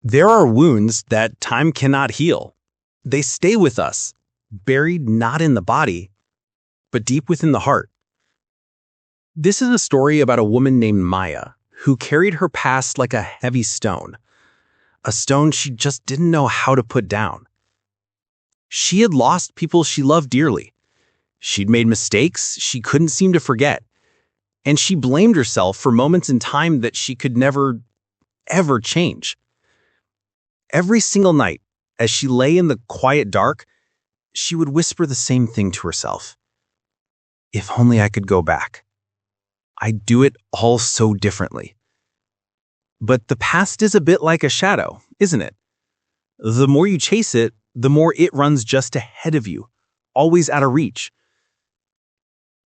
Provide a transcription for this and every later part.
There are wounds that time cannot heal. They stay with us, buried not in the body, but deep within the heart. This is a story about a woman named Maya who carried her past like a heavy stone, a stone she just didn't know how to put down. She had lost people she loved dearly. She'd made mistakes she couldn't seem to forget, and she blamed herself for moments in time that she could never, ever change. Every single night, as she lay in the quiet dark, she would whisper the same thing to herself. If only I could go back. I'd do it all so differently. But the past is a bit like a shadow, isn't it? The more you chase it, the more it runs just ahead of you, always out of reach.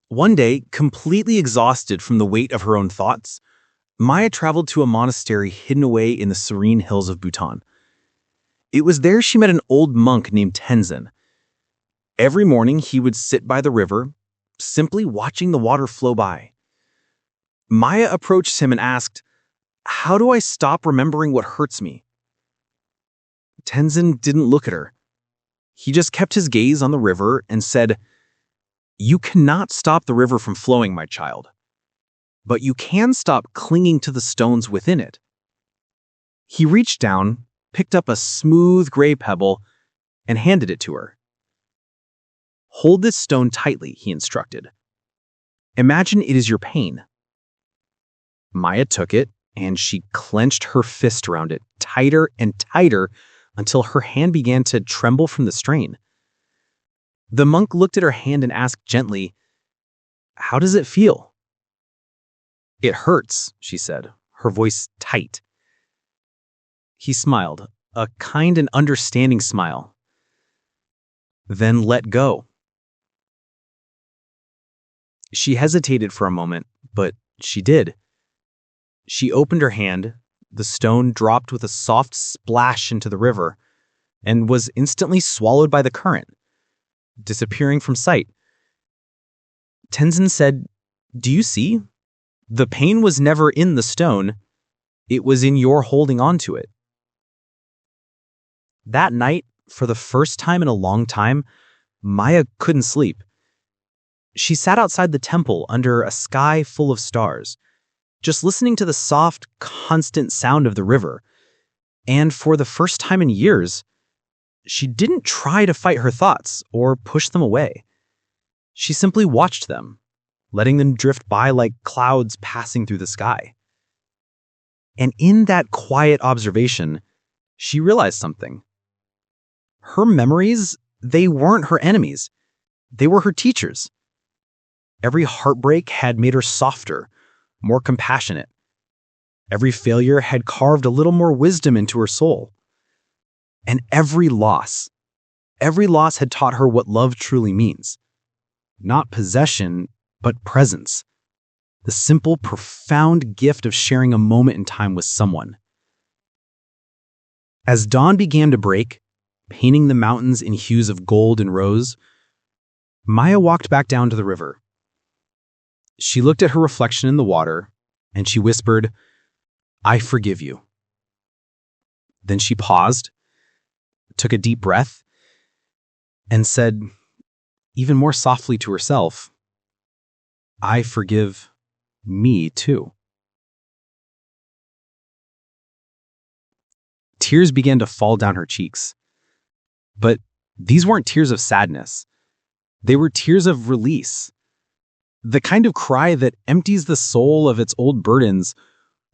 One day, completely exhausted from the weight of her own thoughts, Maya traveled to a monastery hidden away in the serene hills of Bhutan. It was there she met an old monk named Tenzin. Every morning he would sit by the river, simply watching the water flow by. Maya approached him and asked, "How do I stop remembering what hurts me?" Tenzin didn't look at her. He just kept his gaze on the river and said, "You cannot stop the river from flowing, my child, but you can stop clinging to the stones within it." He reached down, picked up a smooth gray pebble, and handed it to her. "Hold this stone tightly," he instructed. "Imagine it is your pain." Maya took it, and she clenched her fist around it tighter and tighter until her hand began to tremble from the strain. The monk looked at her hand and asked gently, "How does it feel?" "It hurts," she said, her voice tight. He smiled, a kind and understanding smile. "Then let go." She hesitated for a moment, but she did. She opened her hand, the stone dropped with a soft splash into the river, and was instantly swallowed by the current, disappearing from sight. Tenzin said, "Do you see? The pain was never in the stone. It was in your holding on to it." That night, for the first time in a long time, Maya couldn't sleep. She sat outside the temple under a sky full of stars, just listening to the soft, constant sound of the river. And for the first time in years, she didn't try to fight her thoughts or push them away. She simply watched them, letting them drift by like clouds passing through the sky. And in that quiet observation, she realized something. Her memories, they weren't her enemies. They were her teachers. Every heartbreak had made her softer, more compassionate. Every failure had carved a little more wisdom into her soul. And every loss had taught her what love truly means. Not possession, but presence. The simple, profound gift of sharing a moment in time with someone. As dawn began to break, painting the mountains in hues of gold and rose, Maya walked back down to the river. She looked at her reflection in the water, and she whispered, "I forgive you." Then she paused, took a deep breath, and said, even more softly to herself, "I forgive me too." Tears began to fall down her cheeks. But these weren't tears of sadness. They were tears of release. The kind of cry that empties the soul of its old burdens,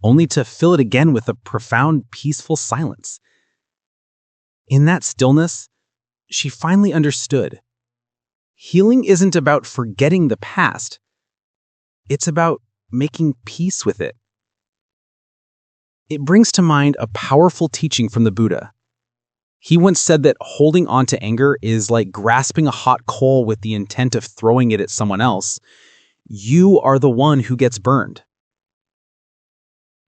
only to fill it again with a profound, peaceful silence. In that stillness, she finally understood. Healing isn't about forgetting the past. It's about making peace with it. It brings to mind a powerful teaching from the Buddha. He once said that holding on to anger is like grasping a hot coal with the intent of throwing it at someone else. You are the one who gets burned.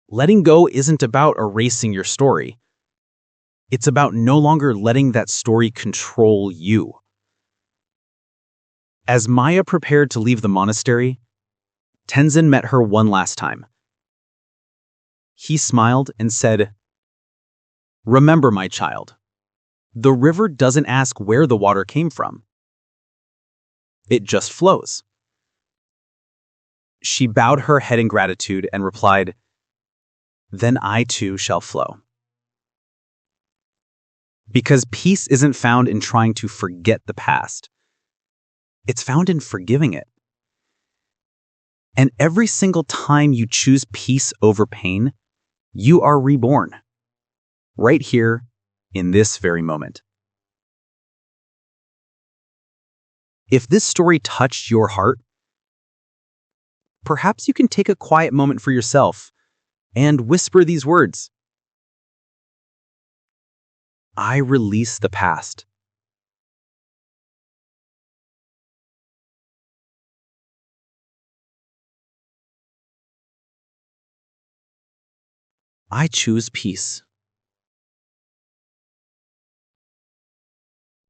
Letting go isn't about erasing your story. It's about no longer letting that story control you. As Maya prepared to leave the monastery, Tenzin met her one last time. He smiled and said, Remember, my child, the river doesn't ask where the water came from. It just flows. She bowed her head in gratitude and replied, "Then I too shall flow." Because peace isn't found in trying to forget the past. It's found in forgiving it. And every single time you choose peace over pain, you are reborn. Right here, in this very moment. If this story touched your heart, perhaps you can take a quiet moment for yourself and whisper these words. I release the past. I choose peace.